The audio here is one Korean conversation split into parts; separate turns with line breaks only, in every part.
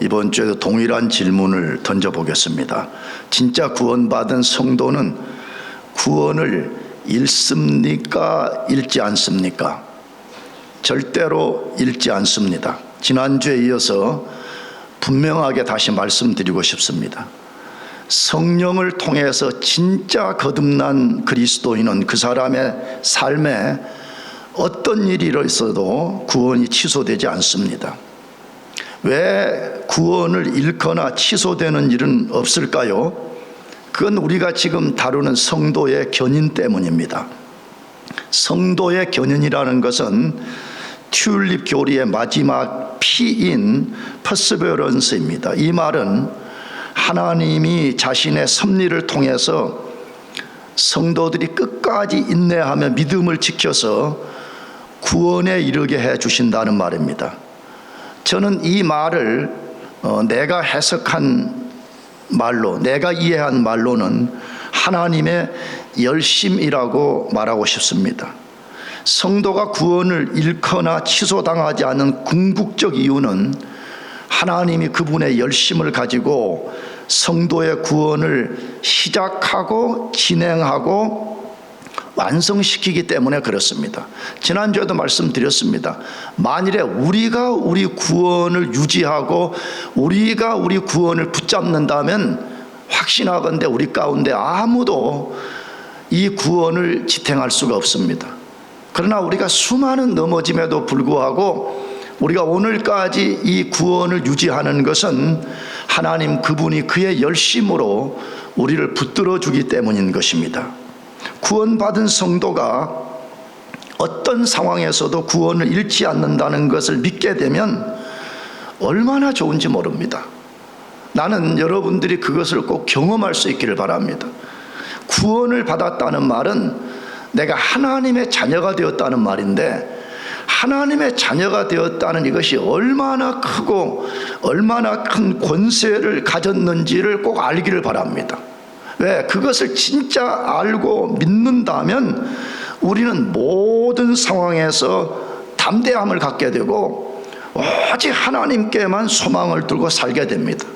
이번 주에도 동일한 질문을 던져보겠습니다. 진짜 구원받은 성도는 구원을 잃습니까? 잃지 않습니까? 절대로 잃지 않습니다. 지난주에 이어서 분명하게 다시 말씀드리고 싶습니다. 성령을 통해서 진짜 거듭난 그리스도인은 그 사람의 삶에 어떤 일이 있어도 구원이 취소되지 않습니다. 왜 구원을 잃거나 취소되는 일은 없을까요? 그건 우리가 지금 다루는 성도의 견인 때문입니다. 성도의 견인이라는 것은 튤립 교리의 마지막 P인 퍼스베런스입니다. 이 말은 하나님이 자신의 섭리를 통해서 성도들이 끝까지 인내하며 믿음을 지켜서 구원에 이르게 해 주신다는 말입니다. 저는 이 말을 내가 해석한 말로, 내가 이해한 말로는 하나님의 열심이라고 말하고 싶습니다. 성도가 구원을 잃거나 취소당하지 않는 궁극적 이유는 하나님이 그분의 열심을 가지고 성도의 구원을 시작하고 진행하고 완성시키기 때문에 그렇습니다. 지난주에도 말씀드렸습니다. 만일에 우리가 우리 구원을 유지하고 우리가 우리 구원을 붙잡는다면 확신하건대 우리 가운데 아무도 이 구원을 지탱할 수가 없습니다. 그러나 우리가 수많은 넘어짐에도 불구하고 우리가 오늘까지 이 구원을 유지하는 것은 하나님 그분이 그의 열심으로 우리를 붙들어 주기 때문인 것입니다. 구원받은 성도가 어떤 상황에서도 구원을 잃지 않는다는 것을 믿게 되면 얼마나 좋은지 모릅니다. 나는 여러분들이 그것을 꼭 경험할 수 있기를 바랍니다. 구원을 받았다는 말은 내가 하나님의 자녀가 되었다는 말인데, 하나님의 자녀가 되었다는 이것이 얼마나 크고 얼마나 큰 권세를 가졌는지를 꼭 알기를 바랍니다. 왜? 그것을 진짜 알고 믿는다면 우리는 모든 상황에서 담대함을 갖게 되고 오직 하나님께만 소망을 두고 살게 됩니다.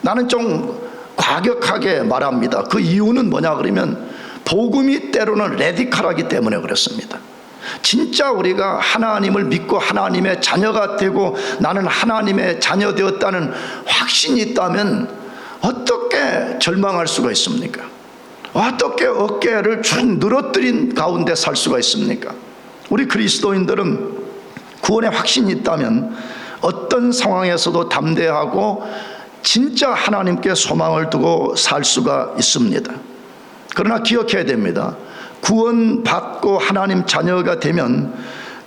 나는 좀 과격하게 말합니다. 그 이유는 뭐냐 그러면 복음이 때로는 레디컬하기 때문에 그렇습니다. 진짜 우리가 하나님을 믿고 하나님의 자녀가 되고 나는 하나님의 자녀 되었다는 확신이 있다면 어떻게 절망할 수가 있습니까? 어떻게 어깨를 쭉 늘어뜨린 가운데 살 수가 있습니까? 우리 그리스도인들은 구원의 확신이 있다면 어떤 상황에서도 담대하고 진짜 하나님께 소망을 두고 살 수가 있습니다. 그러나 기억해야 됩니다. 구원받고 하나님 자녀가 되면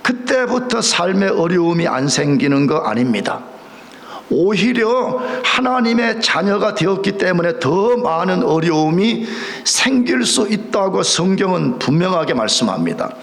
그때부터 삶의 어려움이 안 생기는 거 아닙니다. 오히려 하나님의 자녀가 되었기 때문에 더 많은 어려움이 생길 수 있다고 성경은 분명하게 말씀합니다.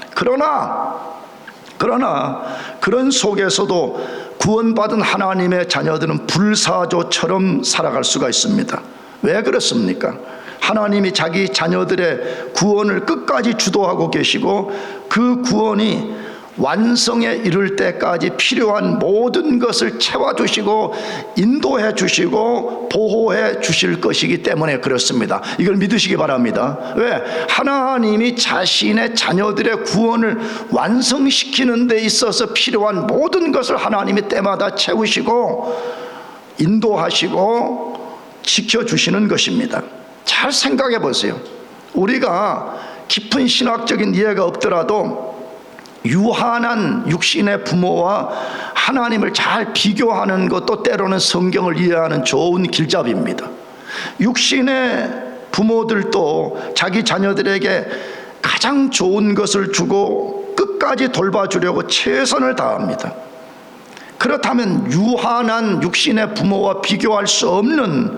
그러나 그런 속에서도 구원받은 하나님의 자녀들은 불사조처럼 살아갈 수가 있습니다. 왜 그렇습니까? 하나님이 자기 자녀들의 구원을 끝까지 주도하고 계시고 그 구원이 완성에 이를 때까지 필요한 모든 것을 채워주시고 인도해 주시고 보호해 주실 것이기 때문에 그렇습니다. 이걸 믿으시기 바랍니다. 왜? 하나님이 자신의 자녀들의 구원을 완성시키는 데 있어서 필요한 모든 것을 하나님이 때마다 채우시고 인도하시고 지켜주시는 것입니다. 잘 생각해 보세요. 우리가 깊은 신학적인 이해가 없더라도 유한한 육신의 부모와 하나님을 잘 비교하는 것도 때로는 성경을 이해하는 좋은 길잡이입니다. 육신의 부모들도 자기 자녀들에게 가장 좋은 것을 주고 끝까지 돌봐주려고 최선을 다합니다. 그렇다면 유한한 육신의 부모와 비교할 수 없는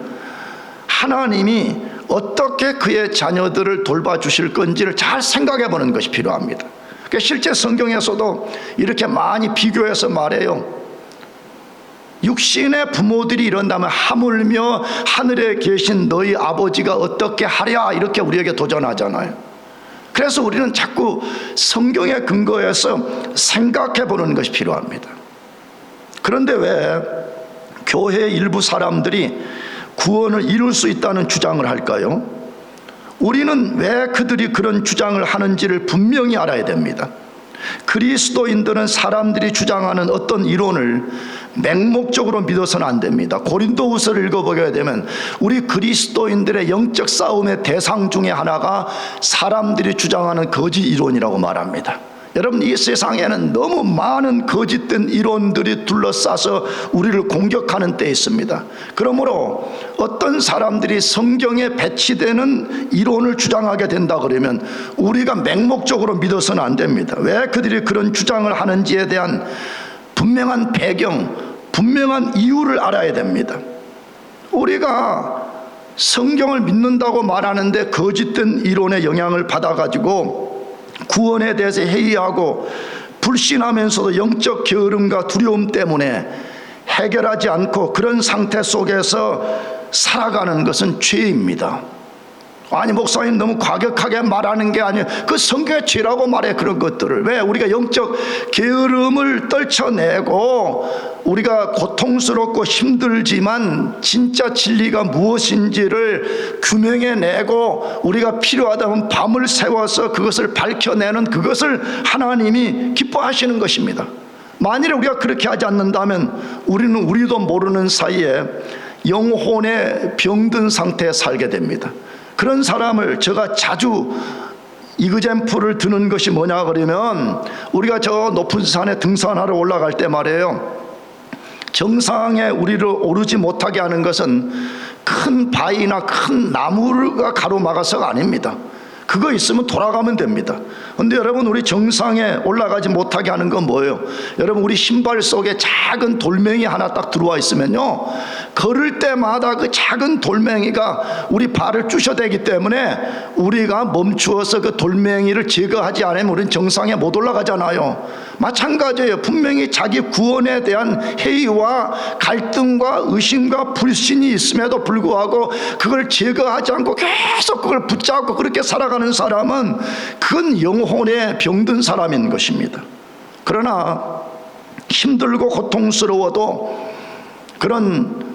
하나님이 어떻게 그의 자녀들을 돌봐주실 건지를 잘 생각해 보는 것이 필요합니다. 실제 성경에서도 이렇게 많이 비교해서 말해요. 육신의 부모들이 이런다면 하물며 하늘에 계신 너희 아버지가 어떻게 하랴, 이렇게 우리에게 도전하잖아요. 그래서 우리는 자꾸 성경에 근거해서 생각해 보는 것이 필요합니다. 그런데 왜 교회 일부 사람들이 구원을 이룰 수 있다는 주장을 할까요? 우리는 왜 그들이 그런 주장을 하는지를 분명히 알아야 됩니다. 그리스도인들은 사람들이 주장하는 어떤 이론을 맹목적으로 믿어서는 안 됩니다. 고린도후서를 읽어보게 되면 우리 그리스도인들의 영적 싸움의 대상 중에 하나가 사람들이 주장하는 거짓 이론이라고 말합니다. 여러분, 이 세상에는 너무 많은 거짓된 이론들이 둘러싸서 우리를 공격하는 때 있습니다. 그러므로 어떤 사람들이 성경에 배치되는 이론을 주장하게 된다 그러면 우리가 맹목적으로 믿어서는 안 됩니다. 왜 그들이 그런 주장을 하는지에 대한 분명한 배경, 분명한 이유를 알아야 됩니다. 우리가 성경을 믿는다고 말하는데 거짓된 이론의 영향을 받아가지고 구원에 대해서 회의하고 불신하면서도 영적 게으름과 두려움 때문에 해결하지 않고 그런 상태 속에서 살아가는 것은 죄입니다. 아니, 목사님 너무 과격하게 말하는 게 아니에요. 그 성경의 죄라고 말해. 그런 것들을 왜 우리가 영적 게으름을 떨쳐내고 우리가 고통스럽고 힘들지만 진짜 진리가 무엇인지를 규명해내고 우리가 필요하다면 밤을 새워서 그것을 밝혀내는 그것을 하나님이 기뻐하시는 것입니다. 만일에 우리가 그렇게 하지 않는다면 우리는 우리도 모르는 사이에 영혼의 병든 상태에 살게 됩니다. 그런 사람을 제가 자주 이그젬플을 드는 것이 뭐냐 그러면 우리가 저 높은 산에 등산하러 올라갈 때 말이에요, 정상에 우리를 오르지 못하게 하는 것은 큰 바위나 큰 나무가 가로막아서가 아닙니다. 그거 있으면 돌아가면 됩니다. 그런데 여러분, 우리 정상에 올라가지 못하게 하는 건 뭐예요? 여러분, 우리 신발 속에 작은 돌멩이 하나 딱 들어와 있으면요, 걸을 때마다 그 작은 돌멩이가 우리 발을 쑤셔대기 때문에 우리가 멈추어서 그 돌멩이를 제거하지 않으면 우리는 정상에 못 올라가잖아요. 마찬가지예요. 분명히 자기 구원에 대한 회의와 갈등과 의심과 불신이 있음에도 불구하고 그걸 제거하지 않고 계속 그걸 붙잡고 그렇게 살아가는 사람은 그건 영혼에 병든 사람인 것입니다. 그러나 힘들고 고통스러워도 그런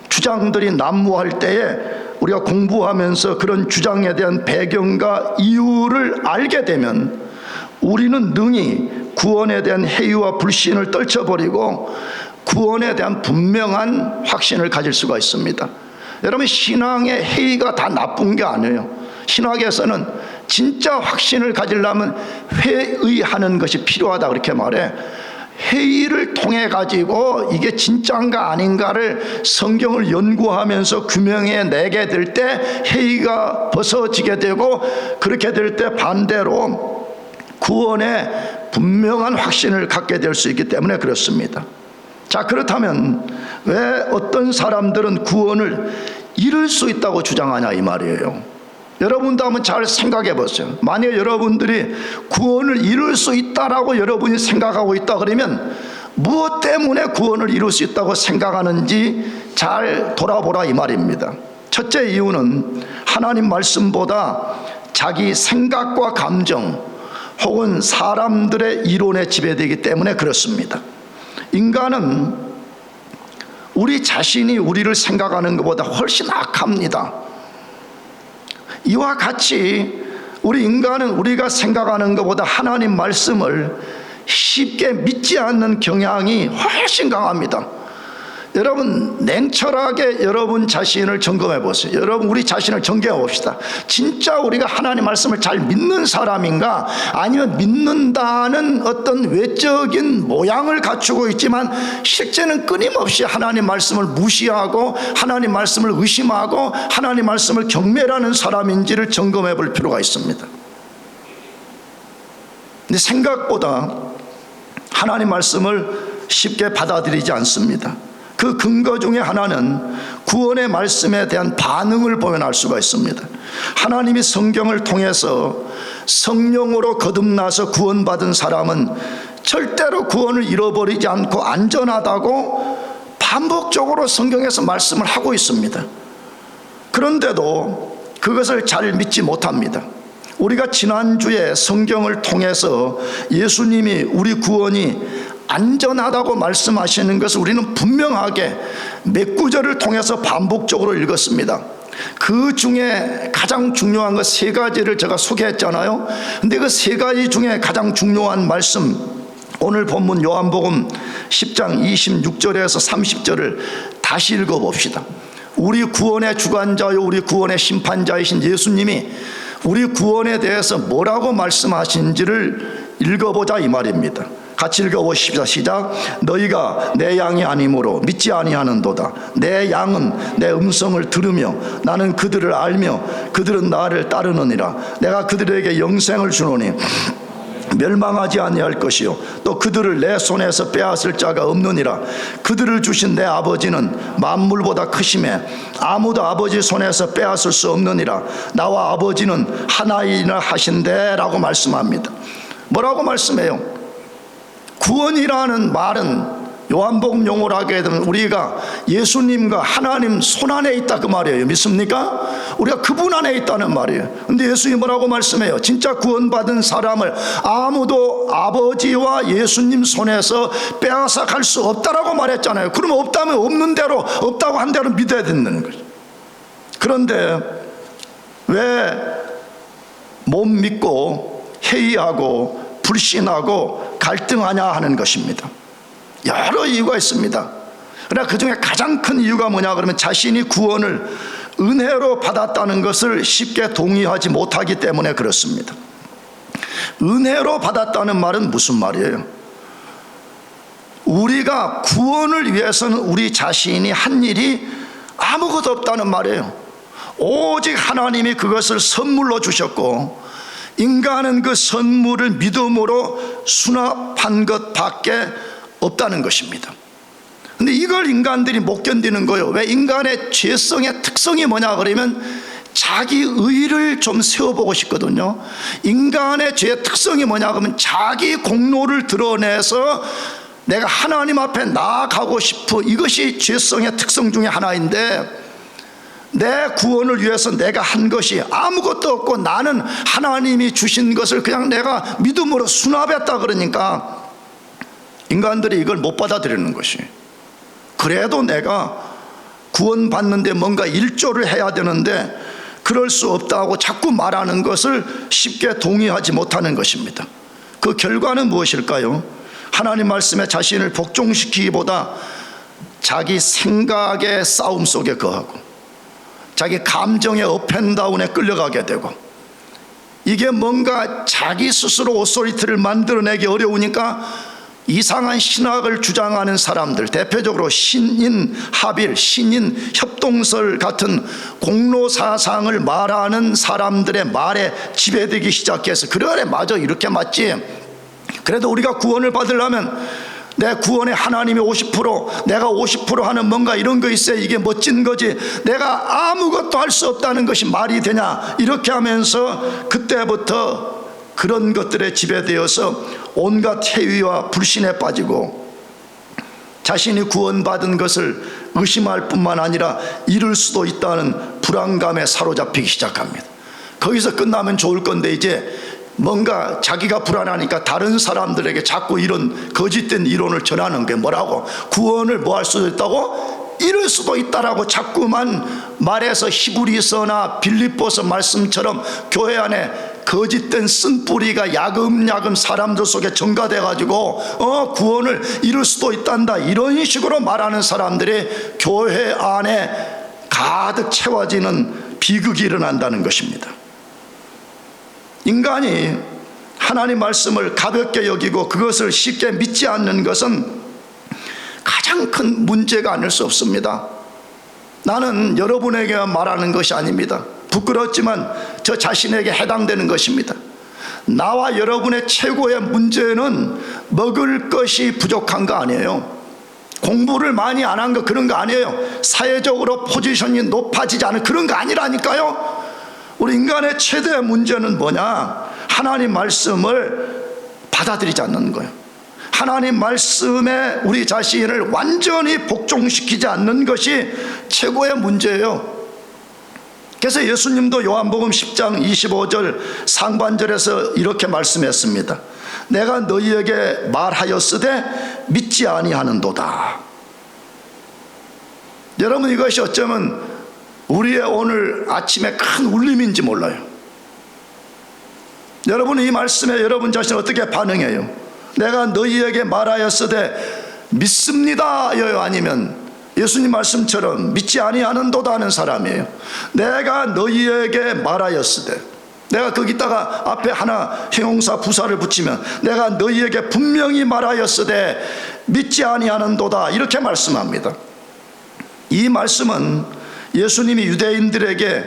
주장들이 난무할 때에 우리가 공부하면서 그런 주장에 대한 배경과 이유를 알게 되면 우리는 능히 구원에 대한 회의와 불신을 떨쳐버리고 구원에 대한 분명한 확신을 가질 수가 있습니다. 여러분, 신앙의 회의가 다 나쁜 게 아니에요. 신학에서는 진짜 확신을 가지려면 회의하는 것이 필요하다 그렇게 말해. 회의를 통해 가지고 이게 진짜인가 아닌가를 성경을 연구하면서 규명해 내게 될 때 회의가 벗어지게 되고, 그렇게 될 때 반대로 구원에 분명한 확신을 갖게 될 수 있기 때문에 그렇습니다. 자, 그렇다면 왜 어떤 사람들은 구원을 이룰 수 있다고 주장하냐 이 말이에요. 여러분도 한번 잘 생각해 보세요. 만약 여러분들이 구원을 이룰 수 있다라고 여러분이 생각하고 있다 그러면 무엇 때문에 구원을 이룰 수 있다고 생각하는지 잘 돌아보라 이 말입니다. 첫째 이유는 하나님 말씀보다 자기 생각과 감정 혹은 사람들의 이론에 지배되기 때문에 그렇습니다. 인간은 우리 자신이 우리를 생각하는 것보다 훨씬 악합니다. 이와 같이 우리 인간은 우리가 생각하는 것보다 하나님 말씀을 쉽게 믿지 않는 경향이 훨씬 강합니다. 여러분, 냉철하게 여러분 자신을 점검해 보세요. 여러분, 우리 자신을 점검해 봅시다. 진짜 우리가 하나님 말씀을 잘 믿는 사람인가, 아니면 믿는다는 어떤 외적인 모양을 갖추고 있지만 실제는 끊임없이 하나님 말씀을 무시하고 하나님 말씀을 의심하고 하나님 말씀을 경멸하는 사람인지를 점검해 볼 필요가 있습니다. 근데 생각보다 하나님 말씀을 쉽게 받아들이지 않습니다. 그 근거 중에 하나는 구원의 말씀에 대한 반응을 보면 알 수가 있습니다. 하나님이 성경을 통해서 성령으로 거듭나서 구원받은 사람은 절대로 구원을 잃어버리지 않고 안전하다고 반복적으로 성경에서 말씀을 하고 있습니다. 그런데도 그것을 잘 믿지 못합니다. 우리가 지난주에 성경을 통해서 예수님이 우리 구원이 안전하다고 말씀하시는 것을 우리는 분명하게 몇 구절을 통해서 반복적으로 읽었습니다. 그 중에 가장 중요한 것 세 가지를 제가 소개했잖아요. 근데 그 세 가지 중에 가장 중요한 말씀, 오늘 본문 요한복음 10장 26절에서 30절을 다시 읽어봅시다. 우리 구원의 주관자요 우리 구원의 심판자이신 예수님이 우리 구원에 대해서 뭐라고 말씀하신지를 읽어보자 이 말입니다. 같이 읽어보십시다. 시작. 너희가 내 양이 아니므로 믿지 아니하는도다. 내 양은 내 음성을 들으며 나는 그들을 알며 그들은 나를 따르느니라. 내가 그들에게 영생을 주노니 멸망하지 아니할 것이요 또 그들을 내 손에서 빼앗을 자가 없느니라. 그들을 주신 내 아버지는 만물보다 크심에 아무도 아버지 손에서 빼앗을 수 없느니라. 나와 아버지는 하나이나 하신대 라고 말씀합니다. 뭐라고 말씀해요? 구원이라는 말은 요한복음 용어로 하게 되면 우리가 예수님과 하나님 손 안에 있다 그 말이에요. 믿습니까? 우리가 그분 안에 있다는 말이에요. 근데 예수님이 뭐라고 말씀해요? 진짜 구원받은 사람을 아무도 아버지와 예수님 손에서 빼앗아 갈 수 없다라고 말했잖아요. 그러면 없다면 없는 대로, 없다고 한 대로 믿어야 된다는 거죠. 그런데 왜 못 믿고 회의하고 불신하고 갈등하냐 하는 것입니다. 여러 이유가 있습니다. 그러나 그 중에 가장 큰 이유가 뭐냐 그러면 자신이 구원을 은혜로 받았다는 것을 쉽게 동의하지 못하기 때문에 그렇습니다. 은혜로 받았다는 말은 무슨 말이에요? 우리가 구원을 위해서는 우리 자신이 한 일이 아무것도 없다는 말이에요. 오직 하나님이 그것을 선물로 주셨고 인간은 그 선물을 믿음으로 수납한 것밖에 없다는 것입니다. 근데 이걸 인간들이 못 견디는 거예요. 왜? 인간의 죄성의 특성이 뭐냐 그러면 자기 의를 좀 세워보고 싶거든요. 인간의 죄의 특성이 뭐냐 그러면 자기 공로를 드러내서 내가 하나님 앞에 나아가고 싶어. 이것이 죄성의 특성 중에 하나인데 내 구원을 위해서 내가 한 것이 아무것도 없고 나는 하나님이 주신 것을 그냥 내가 믿음으로 수납했다 그러니까 인간들이 이걸 못 받아들이는 것이. 그래도 내가 구원받는데 뭔가 일조를 해야 되는데 그럴 수 없다고 자꾸 말하는 것을 쉽게 동의하지 못하는 것입니다. 그 결과는 무엇일까요? 하나님 말씀에 자신을 복종시키기보다 자기 생각의 싸움 속에 거하고 자기 감정의 업앤다운에 끌려가게 되고 이게 뭔가 자기 스스로 오소리티를 만들어내기 어려우니까 이상한 신학을 주장하는 사람들, 대표적으로 신인 하빌, 신인 협동설 같은 공로 사상을 말하는 사람들의 말에 지배되기 시작해서 그래 맞아 이렇게 맞지. 그래도 우리가 구원을 받으려면 내 구원에 하나님이 50% 내가 50% 하는 뭔가 이런 거 있어야 이게 멋진 거지. 내가 아무것도 할 수 없다는 것이 말이 되냐. 이렇게 하면서 그때부터 그런 것들에 지배되어서 온갖 해위와 불신에 빠지고 자신이 구원받은 것을 의심할 뿐만 아니라 잃을 수도 있다는 불안감에 사로잡히기 시작합니다. 거기서 끝나면 좋을 건데 이제 뭔가 자기가 불안하니까 다른 사람들에게 자꾸 이런 거짓된 이론을 전하는 게 뭐라고? 구원을 뭐 할 수도 있다고? 잃을 수도 있다라고 자꾸만 말해서 히브리서나 빌립보서 말씀처럼 교회 안에 거짓된 쓴뿌리가 야금야금 사람들 속에 전가돼 가지고 구원을 잃을 수도 있단다 이런 식으로 말하는 사람들이 교회 안에 가득 채워지는 비극이 일어난다는 것입니다. 인간이 하나님 말씀을 가볍게 여기고 그것을 쉽게 믿지 않는 것은 가장 큰 문제가 아닐 수 없습니다. 나는 여러분에게만 말하는 것이 아닙니다. 부끄럽지만 저 자신에게 해당되는 것입니다. 나와 여러분의 최고의 문제는 먹을 것이 부족한 거 아니에요. 공부를 많이 안 한 거 그런 거 아니에요. 사회적으로 포지션이 높아지지 않은 그런 거 아니라니까요. 우리 인간의 최대의 문제는 뭐냐? 하나님 말씀을 받아들이지 않는 거예요. 하나님 말씀에 우리 자신을 완전히 복종시키지 않는 것이 최고의 문제예요. 그래서 예수님도 요한복음 10장 25절 상반절에서 이렇게 말씀했습니다. 내가 너희에게 말하였으되 믿지 아니하는도다. 여러분, 이것이 어쩌면 우리의 오늘 아침에 큰 울림인지 몰라요. 여러분은 이 말씀에 여러분 자신 어떻게 반응해요? 내가 너희에게 말하였으되 믿습니다여요? 아니면 예수님 말씀처럼 믿지 아니하는도다 하는 사람이에요? 내가 너희에게 말하였으되, 내가 거기다가 앞에 하나 형용사 부사를 붙이면 내가 너희에게 분명히 말하였으되 믿지 아니하는도다, 이렇게 말씀합니다. 이 말씀은 예수님이 유대인들에게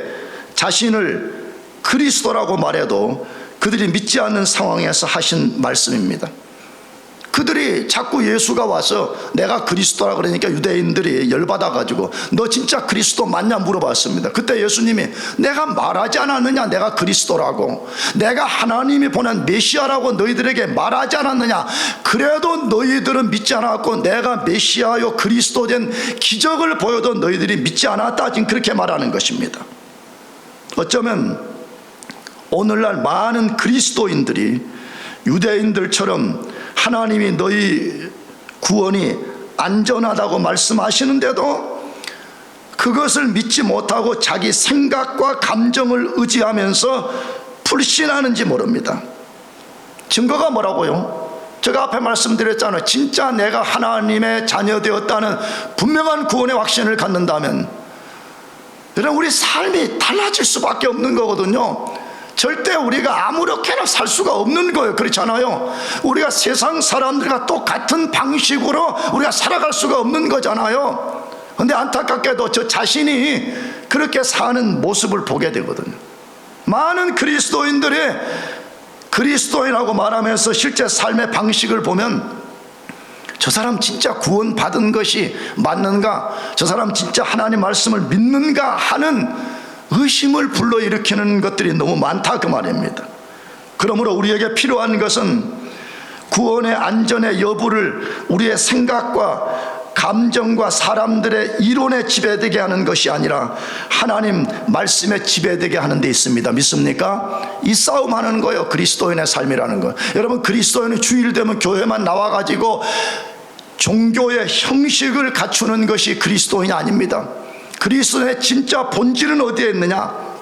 자신을 그리스도라고 말해도 그들이 믿지 않는 상황에서 하신 말씀입니다. 그들이 자꾸 예수가 와서 내가 그리스도라 그러니까 유대인들이 열받아가지고 너 진짜 그리스도 맞냐 물어봤습니다. 그때 예수님이 내가 말하지 않았느냐, 내가 그리스도라고, 내가 하나님이 보낸 메시아라고 너희들에게 말하지 않았느냐, 그래도 너희들은 믿지 않았고 내가 메시아요 그리스도 된 기적을 보여도 너희들이 믿지 않았다, 지금 그렇게 말하는 것입니다. 어쩌면 오늘날 많은 그리스도인들이 유대인들처럼 하나님이 너희 구원이 안전하다고 말씀하시는데도 그것을 믿지 못하고 자기 생각과 감정을 의지하면서 불신하는지 모릅니다. 증거가 뭐라고요? 제가 앞에 말씀드렸잖아요. 진짜 내가 하나님의 자녀 되었다는 분명한 구원의 확신을 갖는다면 여러분, 우리 삶이 달라질 수밖에 없는 거거든요. 절대 우리가 아무렇게나 살 수가 없는 거예요. 그렇잖아요. 우리가 세상 사람들과 똑같은 방식으로 우리가 살아갈 수가 없는 거잖아요. 그런데 안타깝게도 저 자신이 그렇게 사는 모습을 보게 되거든요. 많은 그리스도인들이 그리스도인이라고 말하면서 실제 삶의 방식을 보면 저 사람 진짜 구원받은 것이 맞는가, 저 사람 진짜 하나님 말씀을 믿는가 하는 의심을 불러일으키는 것들이 너무 많다, 그 말입니다. 그러므로 우리에게 필요한 것은 구원의 안전의 여부를 우리의 생각과 감정과 사람들의 이론에 지배되게 하는 것이 아니라 하나님 말씀에 지배되게 하는 데 있습니다. 믿습니까? 이 싸움하는 거예요, 그리스도인의 삶이라는 거. 여러분, 그리스도인이 주일 되면 교회만 나와가지고 종교의 형식을 갖추는 것이 그리스도인이 아닙니다. 그리스도의 진짜 본질은 어디에 있느냐?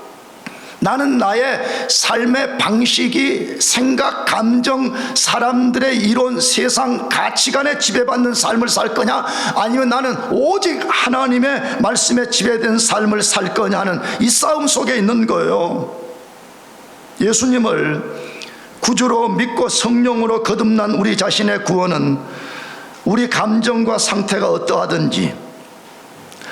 나는 나의 삶의 방식이 생각, 감정, 사람들의 이론, 세상 가치관에 지배받는 삶을 살 거냐, 아니면 나는 오직 하나님의 말씀에 지배된 삶을 살 거냐 하는 이 싸움 속에 있는 거예요. 예수님을 구주로 믿고 성령으로 거듭난 우리 자신의 구원은 우리 감정과 상태가 어떠하든지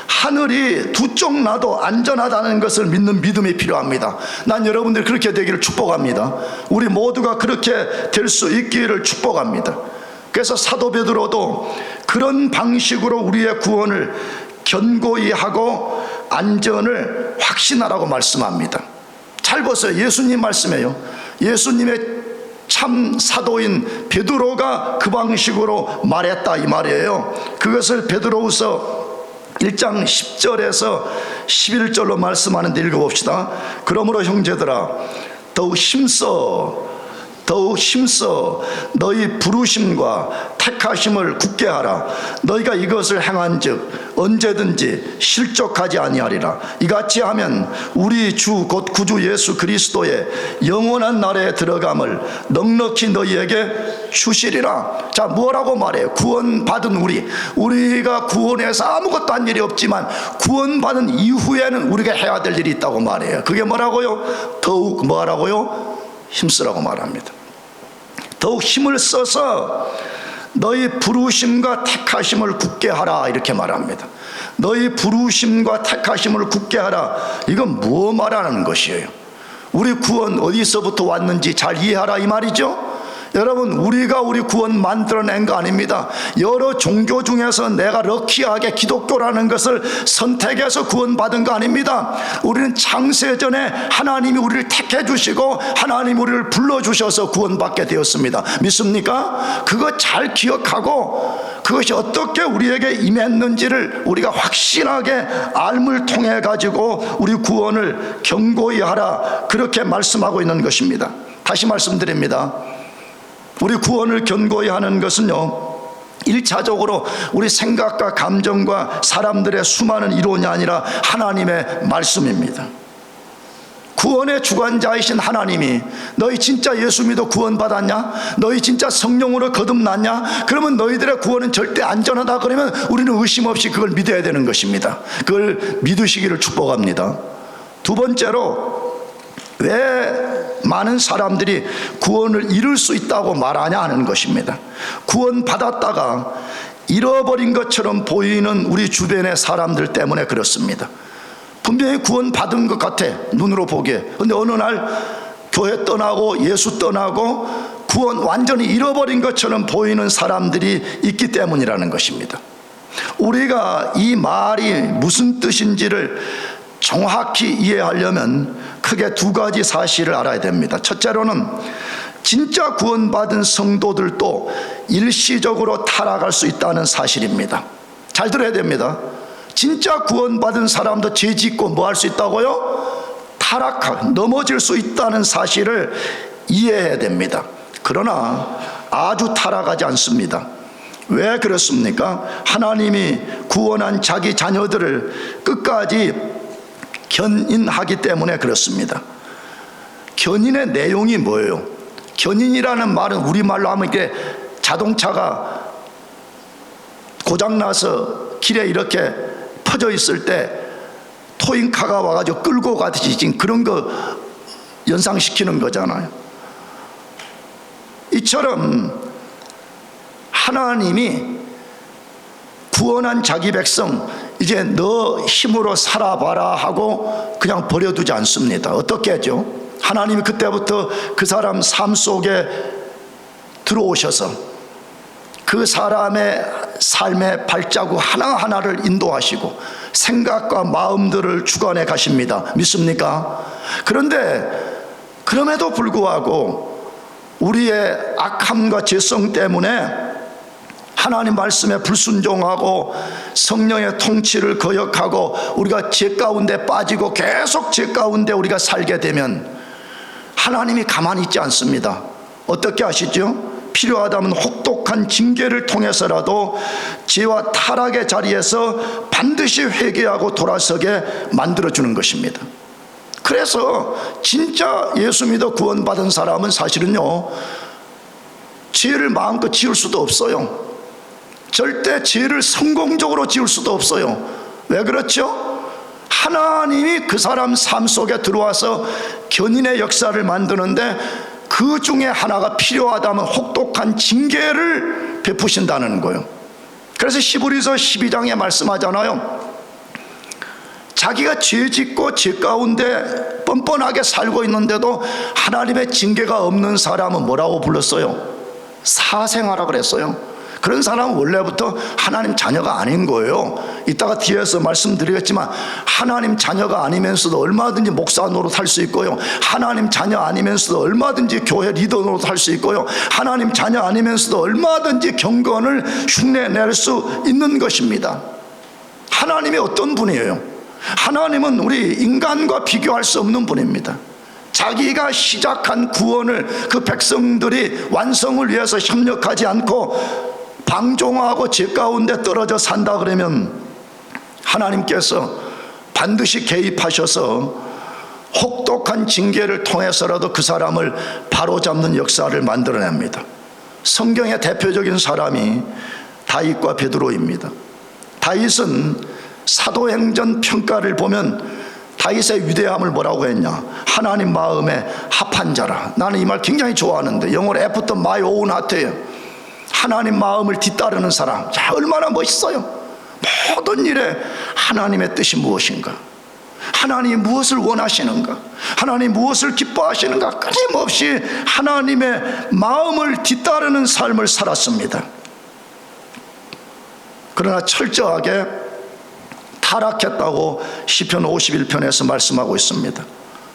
하늘이 두 쪽 나도 안전하다는 것을 믿는 믿음이 필요합니다. 난 여러분들 그렇게 되기를 축복합니다. 우리 모두가 그렇게 될 수 있기를 축복합니다. 그래서 사도 베드로도 그런 방식으로 우리의 구원을 견고히 하고 안전을 확신하라고 말씀합니다. 잘 보세요. 예수님 말씀이에요. 예수님의 참 사도인 베드로가 그 방식으로 말했다, 이 말이에요. 그것을 베드로후서 1장 10절에서 11절로 말씀하는데 읽어봅시다. 그러므로 형제들아, 더욱 힘써 너희 부르심과 택하심을 굳게 하라. 너희가 이것을 행한즉 언제든지 실족하지 아니하리라. 이같이 하면 우리 주 곧 구주 예수 그리스도의 영원한 나라에 들어감을 넉넉히 너희에게 주시리라. 자, 뭐라고 말해요? 구원받은 우리가 구원해서 아무것도 한 일이 없지만 구원받은 이후에는 우리가 해야 될 일이 있다고 말해요. 그게 뭐라고요? 더욱 뭐라고요? 힘쓰라고 말합니다. 더욱 힘을 써서 너희 부르심과 택하심을 굳게 하라, 이렇게 말합니다. 너희 부르심과 택하심을 굳게 하라. 이건 뭐 말하는 것이에요? 우리 구원 어디서부터 왔는지 잘 이해하라, 이 말이죠. 여러분, 우리가 우리 구원 만들어낸 거 아닙니다. 여러 종교 중에서 내가 럭키하게 기독교라는 것을 선택해서 구원받은 거 아닙니다. 우리는 창세전에 하나님이 우리를 택해 주시고 하나님이 우리를 불러주셔서 구원받게 되었습니다. 믿습니까? 그거 잘 기억하고 그것이 어떻게 우리에게 임했는지를 우리가 확신하게 알물 통해 가지고 우리 구원을 견고히 하라, 그렇게 말씀하고 있는 것입니다. 다시 말씀드립니다. 우리 구원을 견고히 하는 것은요, 일차적으로 우리 생각과 감정과 사람들의 수많은 이론이 아니라 하나님의 말씀입니다. 구원의 주관자이신 하나님이 너희 진짜 예수 믿어 구원받았냐? 너희 진짜 성령으로 거듭났냐? 그러면 너희들의 구원은 절대 안전하다. 그러면 우리는 의심 없이 그걸 믿어야 되는 것입니다. 그걸 믿으시기를 축복합니다. 두 번째로, 왜 많은 사람들이 구원을 잃을 수 있다고 말하냐 하는 것입니다. 구원받았다가 잃어버린 것처럼 보이는 우리 주변의 사람들 때문에 그렇습니다. 분명히 구원받은 것 같아, 눈으로 보기에. 근데 어느 날 교회 떠나고 예수 떠나고 구원 완전히 잃어버린 것처럼 보이는 사람들이 있기 때문이라는 것입니다. 우리가 이 말이 무슨 뜻인지를 정확히 이해하려면 크게 두 가지 사실을 알아야 됩니다. 첫째로는 진짜 구원받은 성도들도 일시적으로 타락할 수 있다는 사실입니다. 잘 들어야 됩니다. 진짜 구원받은 사람도 죄 짓고 뭐 할 수 있다고요? 타락하고 넘어질 수 있다는 사실을 이해해야 됩니다. 그러나 아주 타락하지 않습니다. 왜 그렇습니까? 하나님이 구원한 자기 자녀들을 끝까지 견인하기 때문에 그렇습니다. 견인의 내용이 뭐예요? 견인이라는 말은 우리말로 하면 이게 자동차가 고장나서 길에 이렇게 퍼져 있을 때 토잉카가 와가지고 끌고 가듯이 지금 그런 거 연상시키는 거잖아요. 이처럼 하나님이 구원한 자기 백성 이제 너 힘으로 살아봐라 하고 그냥 버려두지 않습니다. 어떻게 하죠? 하나님이 그때부터 그 사람 삶 속에 들어오셔서 그 사람의 삶의 발자국 하나하나를 인도하시고 생각과 마음들을 주관해 가십니다. 믿습니까? 그런데 그럼에도 불구하고 우리의 악함과 죄성 때문에 하나님 말씀에 불순종하고 성령의 통치를 거역하고 우리가 죄 가운데 빠지고 계속 죄 가운데 우리가 살게 되면 하나님이 가만히 있지 않습니다. 어떻게 하시죠? 필요하다면 혹독한 징계를 통해서라도 죄와 타락의 자리에서 반드시 회개하고 돌아서게 만들어주는 것입니다. 그래서 진짜 예수 믿어 구원받은 사람은 사실은요, 죄를 마음껏 지을 수도 없어요. 절대 죄를 성공적으로 지을 수도 없어요. 왜 그렇죠? 하나님이 그 사람 삶 속에 들어와서 견인의 역사를 만드는데 그 중에 하나가 필요하다면 혹독한 징계를 베푸신다는 거예요. 그래서 히브리서 12장에 말씀하잖아요. 자기가 죄 짓고 죄 가운데 뻔뻔하게 살고 있는데도 하나님의 징계가 없는 사람은 뭐라고 불렀어요? 사생아라 그랬어요. 그런 사람은 원래부터 하나님 자녀가 아닌 거예요. 이따가 뒤에서 말씀드리겠지만 하나님 자녀가 아니면서도 얼마든지 목사 노릇할 수 있고요, 하나님 자녀 아니면서도 얼마든지 교회 리더 노릇할 수 있고요, 하나님 자녀 아니면서도 얼마든지 경건을 흉내낼 수 있는 것입니다. 하나님이 어떤 분이에요? 하나님은 우리 인간과 비교할 수 없는 분입니다. 자기가 시작한 구원을 그 백성들이 완성을 위해서 협력하지 않고 방종하고 죄 가운데 떨어져 산다 그러면 하나님께서 반드시 개입하셔서 혹독한 징계를 통해서라도 그 사람을 바로잡는 역사를 만들어냅니다. 성경의 대표적인 사람이 다윗과 베드로입니다. 다윗은 사도행전 평가를 보면 다윗의 위대함을 뭐라고 했냐? 하나님 마음에 합한 자라. 나는 이 말 굉장히 좋아하는데 영어로 After my own heart예요. 하나님 마음을 뒤따르는 사람. 자, 얼마나 멋있어요. 모든 일에 하나님의 뜻이 무엇인가, 하나님이 무엇을 원하시는가, 하나님 무엇을 기뻐하시는가, 끊임없이 하나님의 마음을 뒤따르는 삶을 살았습니다. 그러나 철저하게 타락했다고 시편 51편에서 말씀하고 있습니다.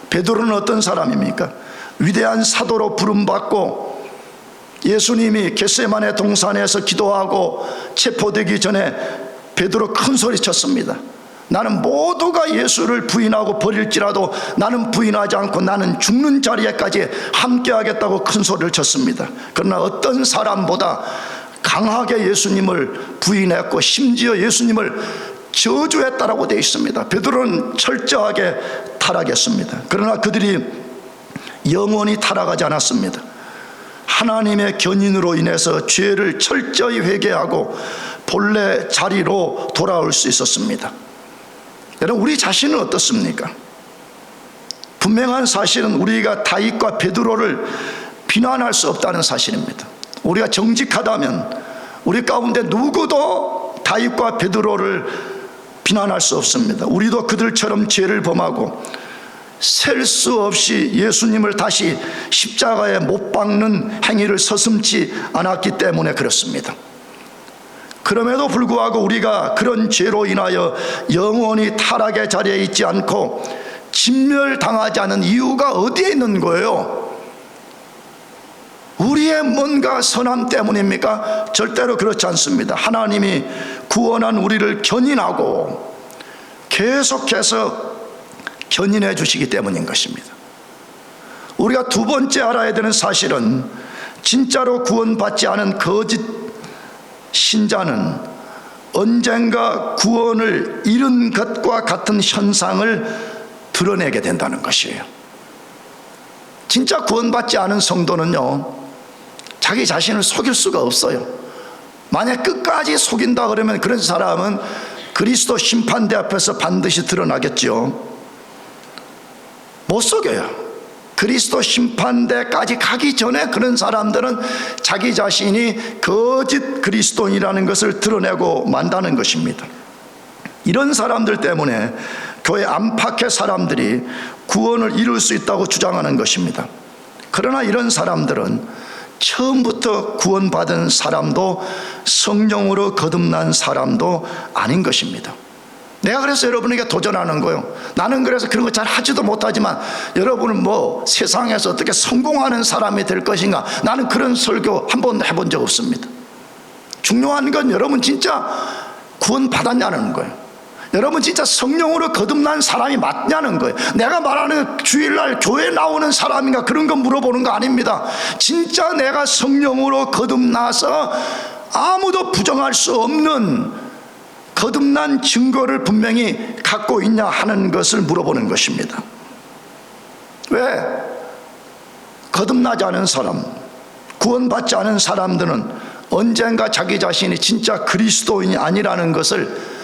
베드로는 어떤 사람입니까? 위대한 사도로 부름받고 예수님이 겟세마네 동산에서 기도하고 체포되기 전에 베드로 큰 소리 쳤습니다. 나는 모두가 예수를 부인하고 버릴지라도 나는 부인하지 않고 나는 죽는 자리에까지 함께하겠다고 큰 소리를 쳤습니다. 그러나 어떤 사람보다 강하게 예수님을 부인했고 심지어 예수님을 저주했다라고 되어 있습니다. 베드로는 철저하게 타락했습니다. 그러나 그들이 영원히 타락하지 않았습니다. 하나님의 견인으로 인해서 죄를 철저히 회개하고 본래 자리로 돌아올 수 있었습니다. 여러분, 우리 자신은 어떻습니까? 분명한 사실은 우리가 다윗과 베드로를 비난할 수 없다는 사실입니다. 우리가 정직하다면 우리 가운데 누구도 다윗과 베드로를 비난할 수 없습니다. 우리도 그들처럼 죄를 범하고 셀 수 없이 예수님을 다시 십자가에 못 박는 행위를 서슴지 않았기 때문에 그렇습니다. 그럼에도 불구하고 우리가 그런 죄로 인하여 영원히 타락의 자리에 있지 않고 진멸당하지 않은 이유가 어디에 있는 거예요? 우리의 뭔가 선함 때문입니까? 절대로 그렇지 않습니다. 하나님이 구원한 우리를 견인하고 계속해서 견인해 주시기 때문인 것입니다. 우리가 두 번째 알아야 되는 사실은 진짜로 구원받지 않은 거짓 신자는 언젠가 구원을 잃은 것과 같은 현상을 드러내게 된다는 것이에요. 진짜 구원받지 않은 성도는요, 자기 자신을 속일 수가 없어요. 만약 끝까지 속인다 그러면 그런 사람은 그리스도 심판대 앞에서 반드시 드러나겠죠. 못 속여요. 그리스도 심판대까지 가기 전에 그런 사람들은 자기 자신이 거짓 그리스도인이라는 것을 드러내고 만다는 것입니다. 이런 사람들 때문에 교회 안팎의 사람들이 구원을 이룰 수 있다고 주장하는 것입니다. 그러나 이런 사람들은 처음부터 구원받은 사람도 성령으로 거듭난 사람도 아닌 것입니다. 내가 그래서 여러분에게 도전하는 거예요. 나는 그래서 그런 거 잘 하지도 못하지만 여러분은 뭐 세상에서 어떻게 성공하는 사람이 될 것인가, 나는 그런 설교 한 번도 해본 적 없습니다. 중요한 건 여러분 진짜 구원 받았냐는 거예요. 여러분 진짜 성령으로 거듭난 사람이 맞냐는 거예요. 내가 말하는 주일날 교회 나오는 사람인가 그런 거 물어보는 거 아닙니다. 진짜 내가 성령으로 거듭나서 아무도 부정할 수 없는 거듭난 증거를 분명히 갖고 있냐 하는 것을 물어보는 것입니다. 왜? 거듭나지 않은 사람, 구원받지 않은 사람들은 언젠가 자기 자신이 진짜 그리스도인이 아니라는 것을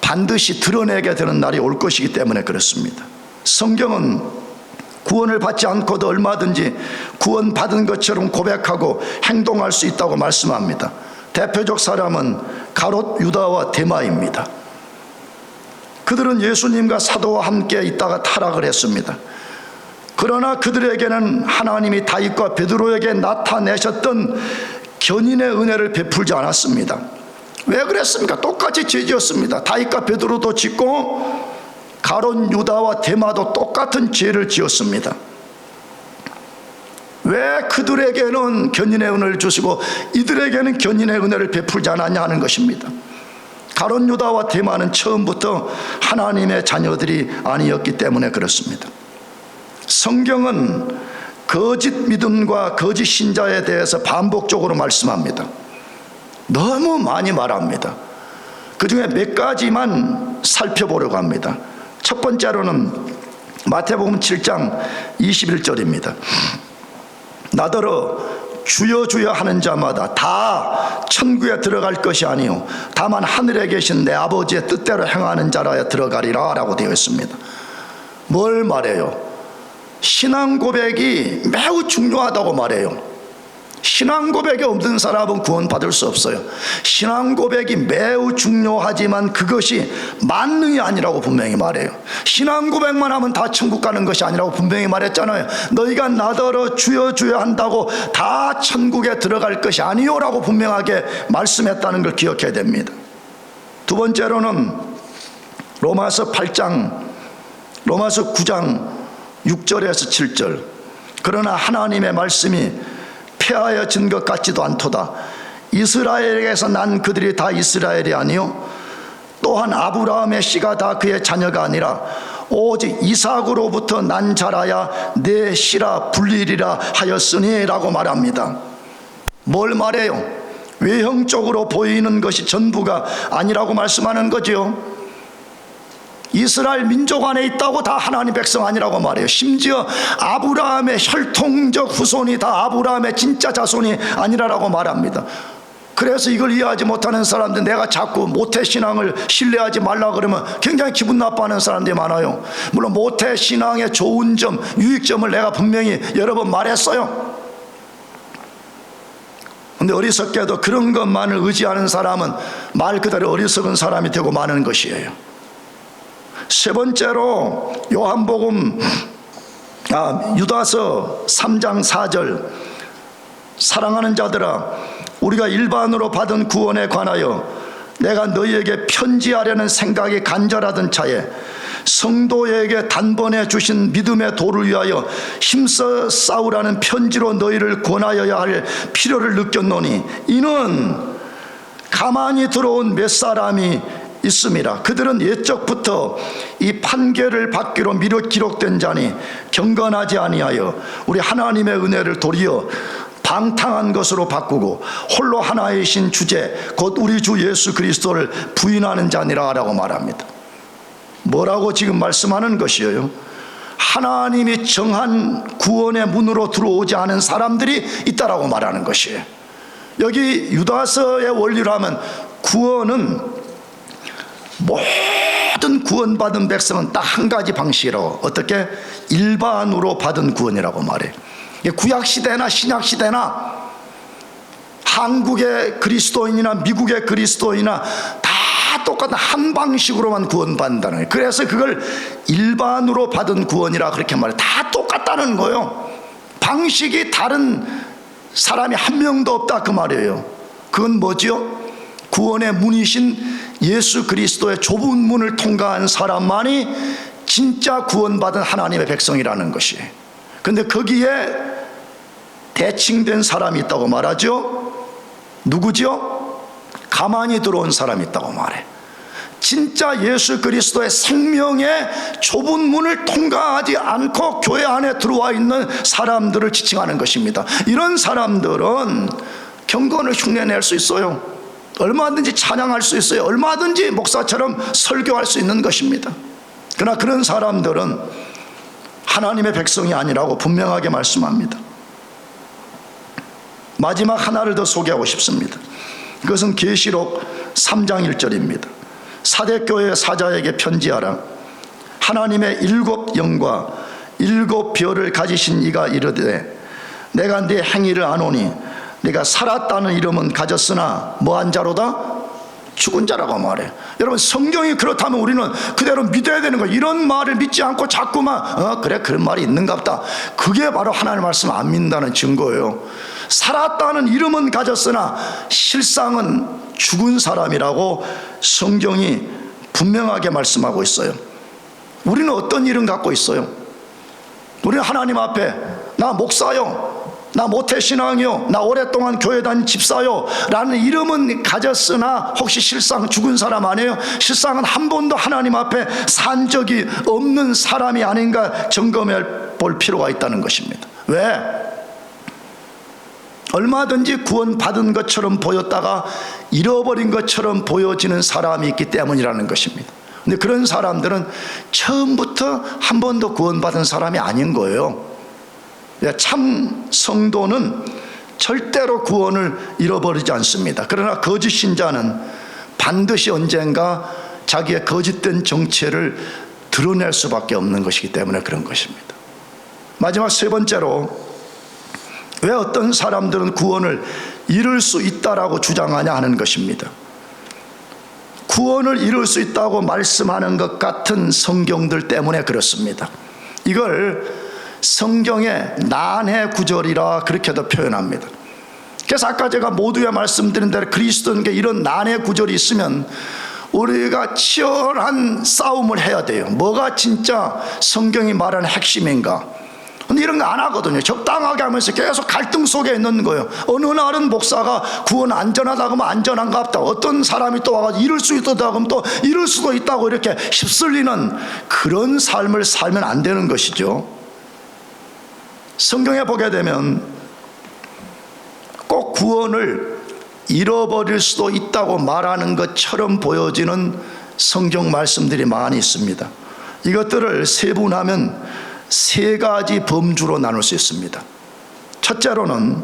반드시 드러내게 되는 날이 올 것이기 때문에 그렇습니다. 성경은 구원을 받지 않고도 얼마든지 구원받은 것처럼 고백하고 행동할 수 있다고 말씀합니다. 대표적 사람은 가롯 유다와 데마입니다. 그들은 예수님과 사도와 함께 있다가 타락을 했습니다. 그러나 그들에게는 하나님이 다윗과 베드로에게 나타내셨던 견인의 은혜를 베풀지 않았습니다. 왜 그랬습니까? 똑같이 죄 지었습니다. 다윗과 베드로도 짓고 가롯 유다와 데마도 똑같은 죄를 지었습니다. 왜 그들에게는 견인의 은혜를 주시고 이들에게는 견인의 은혜를 베풀지 않았냐 하는 것입니다. 가롯 유다와 데마는 처음부터 하나님의 자녀들이 아니었기 때문에 그렇습니다. 성경은 거짓 믿음과 거짓 신자에 대해서 반복적으로 말씀합니다. 너무 많이 말합니다. 그 중에 몇 가지만 살펴보려고 합니다. 첫 번째로는 마태복음 7장 21절입니다. 나더러 주여 주여 하는 자마다 다 천국에 들어갈 것이 아니요 다만 하늘에 계신 내 아버지의 뜻대로 행하는 자라야 들어가리라 라고 되어 있습니다. 뭘 말해요? 신앙 고백이 매우 중요하다고 말해요. 신앙 고백이 없는 사람은 구원받을 수 없어요. 신앙 고백이 매우 중요하지만 그것이 만능이 아니라고 분명히 말해요. 신앙 고백만 하면 다 천국 가는 것이 아니라고 분명히 말했잖아요. 너희가 나더러 주여 주여 한다고 다 천국에 들어갈 것이 아니요라고 분명하게 말씀했다는 걸 기억해야 됩니다. 두 번째로는 로마서 9장 6절에서 7절. 그러나 하나님의 말씀이 폐하여진 것 같지도 않도다. 이스라엘에게서 난 그들이 다 이스라엘이 아니요 또한 아브라함의 씨가 다 그의 자녀가 아니라 오직 이삭으로부터 난 자라야 내 씨라 불리리라 하였으니 라고 말합니다. 뭘 말해요? 외형적으로 보이는 것이 전부가 아니라고 말씀하는 거죠. 이스라엘 민족 안에 있다고 다 하나님 백성 아니라고 말해요. 심지어 아브라함의 혈통적 후손이 다 아브라함의 진짜 자손이 아니라고 말합니다. 그래서 이걸 이해하지 못하는 사람들, 내가 자꾸 모태신앙을 신뢰하지 말라 그러면 굉장히 기분 나빠하는 사람들이 많아요. 물론 모태신앙의 좋은 점, 유익점을 내가 분명히 여러 번 말했어요. 근데 어리석게도 그런 것만을 의지하는 사람은 말 그대로 어리석은 사람이 되고 마는 것이에요. 세 번째로 요한복음 유다서 3장 4절, 사랑하는 자들아, 우리가 일반으로 받은 구원에 관하여 내가 너희에게 편지하려는 생각이 간절하던 차에 성도에게 단번에 주신 믿음의 도를 위하여 힘써 싸우라는 편지로 너희를 권하여야 할 필요를 느꼈노니, 이는 가만히 들어온 몇 사람이 있음이라. 그들은 옛적부터 이 판결을 받기로 미뤄 기록된 자니 경건하지 아니하여 우리 하나님의 은혜를 도리어 방탕한 것으로 바꾸고 홀로 하나이신 주제 곧 우리 주 예수 그리스도를 부인하는 자니라 라고 말합니다. 뭐라고 지금 말씀하는 것이에요? 하나님이 정한 구원의 문으로 들어오지 않은 사람들이 있다라고 말하는 것이에요. 여기 유다서의 원리로 하면 구원은, 모든 구원받은 백성은 딱 한 가지 방식이라고, 어떻게? 일반으로 받은 구원이라고 말해요. 구약시대나 신약시대나 한국의 그리스도인이나 미국의 그리스도인이나 다 똑같은 한 방식으로만 구원받는다는 거예요. 그래서 그걸 일반으로 받은 구원이라 그렇게 말해요. 다 똑같다는 거예요. 방식이 다른 사람이 한 명도 없다 그 말이에요. 그건 뭐죠? 구원의 문이신 예수 그리스도의 좁은 문을 통과한 사람만이 진짜 구원받은 하나님의 백성이라는 것이에요. 그런데 거기에 대칭된 사람이 있다고 말하죠. 누구죠? 가만히 들어온 사람이 있다고 말해. 진짜 예수 그리스도의 생명의 좁은 문을 통과하지 않고 교회 안에 들어와 있는 사람들을 지칭하는 것입니다. 이런 사람들은 경건을 흉내낼 수 있어요. 얼마든지 찬양할 수 있어요. 얼마든지 목사처럼 설교할 수 있는 것입니다. 그러나 그런 사람들은 하나님의 백성이 아니라고 분명하게 말씀합니다. 마지막 하나를 더 소개하고 싶습니다. 그것은 계시록 3장 1절입니다. 사대교회 사자에게 편지하라. 하나님의 7 영과 7 별을 가지신 이가 이르되, 내가 네 행위를 아노니 네가 살았다는 이름은 가졌으나 뭐한 자로다? 죽은 자라고 말해. 여러분, 성경이 그렇다면 우리는 그대로 믿어야 되는 거예요. 이런 말을 믿지 않고 자꾸만 그래 그런 말이 있는가 보다, 그게 바로 하나님의 말씀 안 믿는다는 증거예요. 살았다는 이름은 가졌으나 실상은 죽은 사람이라고 성경이 분명하게 말씀하고 있어요. 우리는 어떤 이름 갖고 있어요? 우리는 하나님 앞에 나 목사요, 나 모태신앙이요, 나 오랫동안 교회 다닌 집사요 라는 이름은 가졌으나 혹시 실상 죽은 사람 아니에요? 실상은 한 번도 하나님 앞에 산 적이 없는 사람이 아닌가 점검해 볼 필요가 있다는 것입니다. 왜? 얼마든지 구원받은 것처럼 보였다가 잃어버린 것처럼 보여지는 사람이 있기 때문이라는 것입니다. 근데 그런 사람들은 처음부터 한 번도 구원받은 사람이 아닌 거예요. 참 성도는 절대로 구원을 잃어버리지 않습니다. 그러나 거짓 신자는 반드시 언젠가 자기의 거짓된 정체를 드러낼 수밖에 없는 것이기 때문에 그런 것입니다. 마지막 세 번째로, 왜 어떤 사람들은 구원을 잃을 수 있다라고 주장하냐 하는 것입니다. 구원을 잃을 수 있다고 말씀하는 것 같은 성경들 때문에 그렇습니다. 이걸 성경의 난해 구절이라 그렇게도 표현합니다. 그래서 아까 제가 모두에 말씀드린 대로 그리스도인께 이런 난해 구절이 있으면 우리가 치열한 싸움을 해야 돼요. 뭐가 진짜 성경이 말하는 핵심인가? 근데 이런 거 안 하거든요. 적당하게 하면서 계속 갈등 속에 있는 거예요. 어느 날은 목사가 구원 안전하다고 하면 안전한가 보다, 어떤 사람이 또 와가지고 이럴 수 있다고 하면 또 이럴 수도 있다고 이렇게 휩쓸리는 그런 삶을 살면 안 되는 것이죠. 성경에 보게 되면 꼭 구원을 잃어버릴 수도 있다고 말하는 것처럼 보여지는 성경 말씀들이 많이 있습니다. 이것들을 세분하면 세 가지 범주로 나눌 수 있습니다. 첫째로는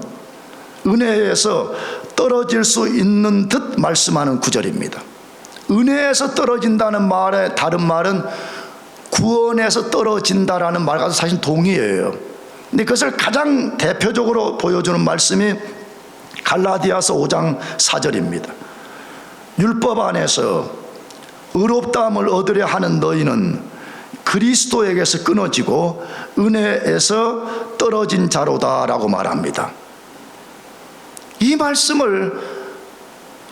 은혜에서 떨어질 수 있는 듯 말씀하는 구절입니다. 은혜에서 떨어진다는 말의 다른 말은 구원에서 떨어진다라는 말과 사실 동의해요. 근데 그것을 가장 대표적으로 보여주는 말씀이 갈라디아서 5장 4절입니다. 율법 안에서 의롭다함을 얻으려 하는 너희는 그리스도에게서 끊어지고 은혜에서 떨어진 자로다라고 말합니다. 이 말씀을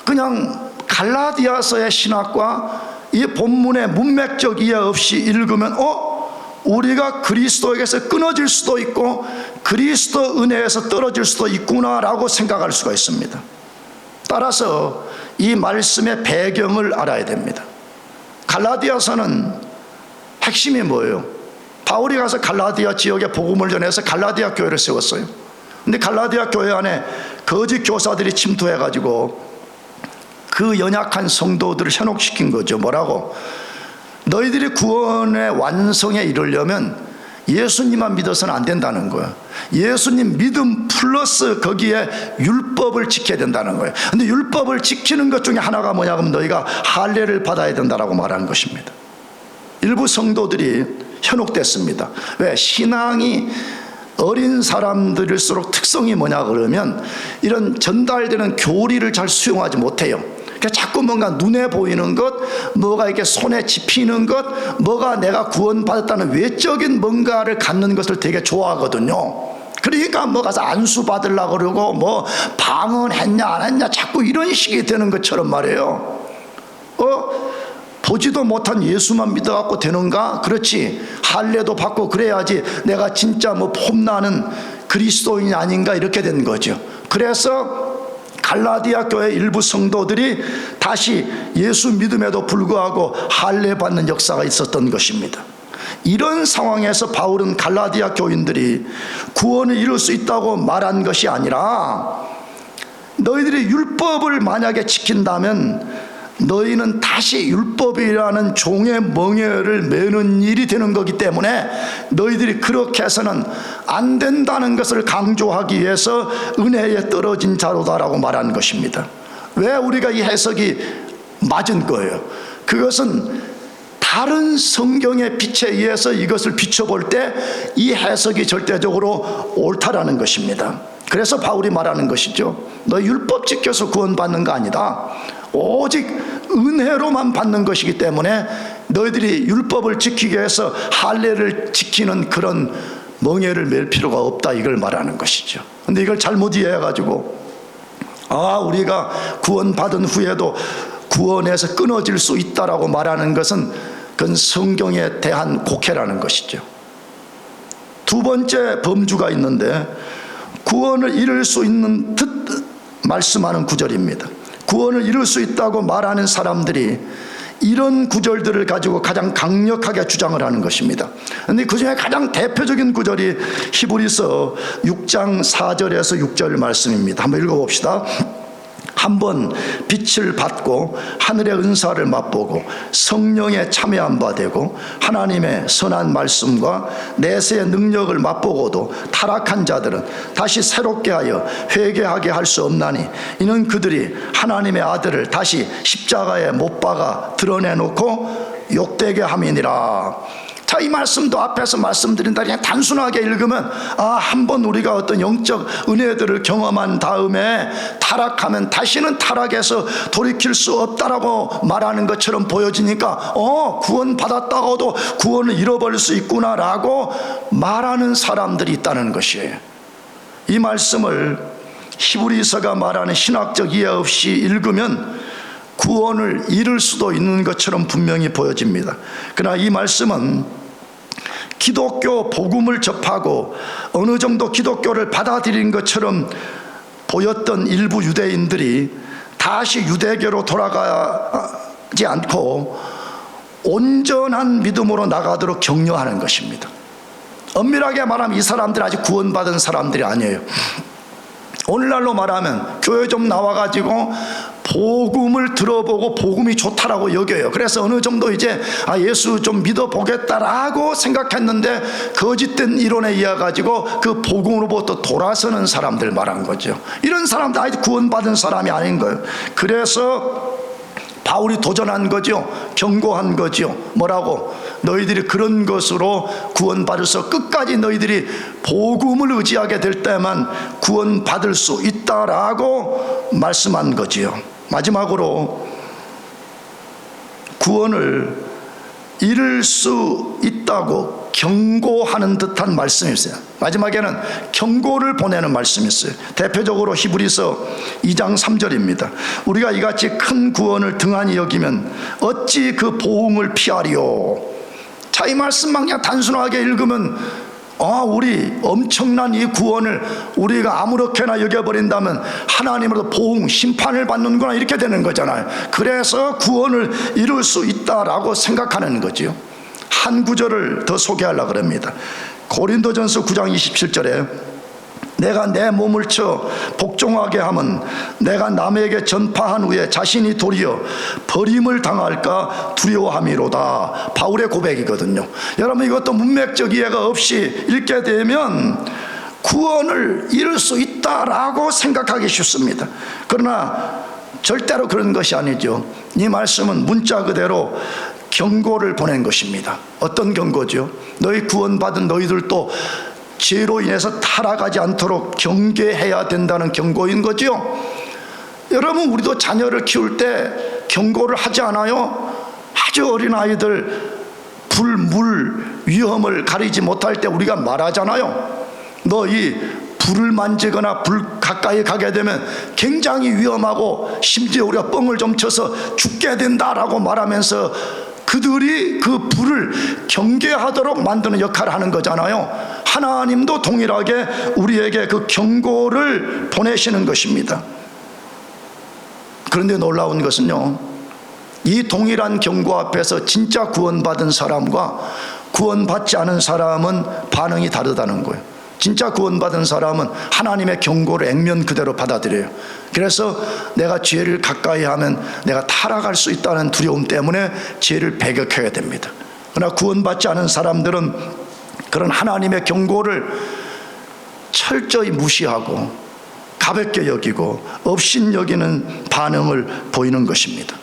그냥 갈라디아서의 신학과 이 본문의 문맥적 이해 없이 읽으면 우리가 그리스도에게서 끊어질 수도 있고 그리스도 은혜에서 떨어질 수도 있구나라고 생각할 수가 있습니다. 따라서 이 말씀의 배경을 알아야 됩니다. 갈라디아서는 핵심이 뭐예요? 바울이 가서 갈라디아 지역에 복음을 전해서 갈라디아 교회를 세웠어요. 근데 갈라디아 교회 안에 거짓 교사들이 침투해가지고 그 연약한 성도들을 현혹시킨 거죠. 뭐라고? 너희들이 구원의 완성에 이르려면 예수님만 믿어서는 안 된다는 거예요. 예수님 믿음 플러스 거기에 율법을 지켜야 된다는 거예요. 근데 율법을 지키는 것 중에 하나가 뭐냐 하면 너희가 할례를 받아야 된다라고 말하는 것입니다. 일부 성도들이 현혹됐습니다. 왜? 신앙이 어린 사람들일수록 특성이 뭐냐 그러면 이런 전달되는 교리를 잘 수용하지 못해요. 그러니까 자꾸 뭔가 눈에 보이는 것, 뭐가 이렇게 손에 집히는 것, 뭐가 내가 구원받았다는 외적인 뭔가를 갖는 것을 되게 좋아하거든요. 그러니까 뭐 가서 안수 받으려고 그러고 뭐 방언했냐 안 했냐 자꾸 이런 식이 되는 것처럼 말이에요. 보지도 못한 예수만 믿어갖고 되는가? 그렇지. 할례도 받고 그래야지 내가 진짜 뭐 폼나는 그리스도인이 아닌가 이렇게 된 거죠. 그래서 갈라디아 교회 일부 성도들이 다시 예수 믿음에도 불구하고 할례 받는 역사가 있었던 것입니다. 이런 상황에서 바울은 갈라디아 교인들이 구원을 이룰 수 있다고 말한 것이 아니라 너희들이 율법을 만약에 지킨다면 너희는 다시 율법이라는 종의 멍에를 매는 일이 되는 거기 때문에 너희들이 그렇게 해서는 안 된다는 것을 강조하기 위해서 은혜에 떨어진 자로다라고 말한 것입니다. 왜 우리가 이 해석이 맞은 거예요? 그것은 다른 성경의 빛에 의해서 이것을 비춰볼 때 이 해석이 절대적으로 옳다라는 것입니다. 그래서 바울이 말하는 것이죠. 너 율법 지켜서 구원받는 거 아니다. 오직 은혜로만 받는 것이기 때문에 너희들이 율법을 지키기 위해서 할례를 지키는 그런 멍에를 맬 필요가 없다, 이걸 말하는 것이죠. 근데 이걸 잘못 이해해가지고 우리가 구원받은 후에도 구원에서 끊어질 수 있다라고 말하는 것은 그건 성경에 대한 곡해라는 것이죠. 두 번째 범주가 있는데 구원을 이룰 수 있는 듯 말씀하는 구절입니다. 구원을 이룰 수 있다고 말하는 사람들이 이런 구절들을 가지고 가장 강력하게 주장을 하는 것입니다. 그런데 그 중에 가장 대표적인 구절이 히브리서 6장 4절에서 6절 말씀입니다. 한번 읽어봅시다. 한번 빛을 받고 하늘의 은사를 맛보고 성령에 참여한 바 되고 하나님의 선한 말씀과 내세의 능력을 맛보고도 타락한 자들은 다시 새롭게 하여 회개하게 할 수 없나니 이는 그들이 하나님의 아들을 다시 십자가에 못 박아 드러내놓고 욕되게 함이니라. 자, 이 말씀도 앞에서 말씀드린 대로 그냥 단순하게 읽으면 한번 우리가 어떤 영적 은혜들을 경험한 다음에 타락하면 다시는 타락해서 돌이킬 수 없다라고 말하는 것처럼 보여지니까 구원 받았다고도 구원을 잃어버릴 수 있구나라고 말하는 사람들이 있다는 것이에요. 이 말씀을 히브리서가 말하는 신학적 이해 없이 읽으면 구원을 잃을 수도 있는 것처럼 분명히 보여집니다. 그러나 이 말씀은 기독교 복음을 접하고 어느 정도 기독교를 받아들인 것처럼 보였던 일부 유대인들이 다시 유대교로 돌아가지 않고 온전한 믿음으로 나가도록 격려하는 것입니다. 엄밀하게 말하면 이 사람들 아직 구원받은 사람들이 아니에요. 오늘날로 말하면 교회 좀 나와가지고 복음을 들어보고 복음이 좋다라고 여겨요. 그래서 어느 정도 이제 예수 좀 믿어보겠다라고 생각했는데 거짓된 이론에 의해 가지고 그 복음으로부터 돌아서는 사람들 말한 거죠. 이런 사람들 아직 구원받은 사람이 아닌 거예요. 그래서 바울이 도전한 거죠. 경고한 거죠. 뭐라고? 너희들이 그런 것으로 구원받아서 끝까지 너희들이 복음을 의지하게 될 때만 구원받을 수 있다라고 말씀한 거지요. 마지막으로 구원을 잃을 수 있다고 경고하는 듯한 말씀이 있어요. 마지막에는 경고를 보내는 말씀이 있어요. 대표적으로 히브리서 2장 3절입니다. 우리가 이같이 큰 구원을 등한히 여기면 어찌 그 보응을 피하리요. 자, 이 말씀만 그냥 단순하게 읽으면 우리 엄청난 이 구원을 우리가 아무렇게나 여겨버린다면 하나님으로부터 보응, 심판을 받는구나 이렇게 되는 거잖아요. 그래서 구원을 이룰 수 있다라고 생각하는 거죠. 한 구절을 더 소개하려고 합니다. 고린도전서 9장 27절에 내가 내 몸을 쳐 복종하게 하면 내가 남에게 전파한 후에 자신이 도리어 버림을 당할까 두려워함이로다. 바울의 고백이거든요. 여러분, 이것도 문맥적 이해가 없이 읽게 되면 구원을 잃을 수 있다라고 생각하기 쉽습니다. 그러나 절대로 그런 것이 아니죠. 이 말씀은 문자 그대로 경고를 보낸 것입니다. 어떤 경고죠? 너희 구원받은 너희들도 죄로 인해서 타락하지 않도록 경계해야 된다는 경고인 거죠. 여러분, 우리도 자녀를 키울 때 경고를 하지 않아요? 아주 어린 아이들 불, 물, 위험을 가리지 못할 때 우리가 말하잖아요. 너 이 불을 만지거나 불 가까이 가게 되면 굉장히 위험하고 심지어 우리가 뻥을 좀 쳐서 죽게 된다라고 말하면서 그들이 그 불을 경계하도록 만드는 역할을 하는 거잖아요. 하나님도 동일하게 우리에게 그 경고를 보내시는 것입니다. 그런데 놀라운 것은요, 이 동일한 경고 앞에서 진짜 구원받은 사람과 구원받지 않은 사람은 반응이 다르다는 거예요. 진짜 구원받은 사람은 하나님의 경고를 액면 그대로 받아들여요. 그래서 내가 죄를 가까이 하면 내가 타락할 수 있다는 두려움 때문에 죄를 배격해야 됩니다. 그러나 구원받지 않은 사람들은 그런 하나님의 경고를 철저히 무시하고 가볍게 여기고 업신여기는 반응을 보이는 것입니다.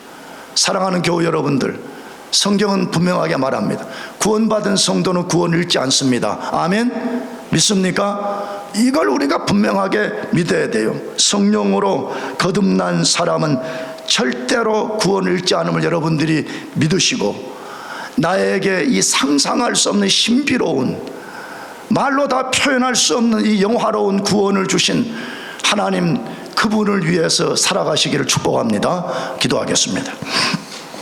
사랑하는 교우 여러분들, 성경은 분명하게 말합니다. 구원받은 성도는 구원을 잃지 않습니다. 아멘? 믿습니까? 이걸 우리가 분명하게 믿어야 돼요. 성령으로 거듭난 사람은 절대로 구원을 잃지 않음을 여러분들이 믿으시고, 나에게 이 상상할 수 없는 신비로운, 말로 다 표현할 수 없는 이 영화로운 구원을 주신 하나님, 그분을 위해서 살아가시기를 축복합니다. 기도하겠습니다.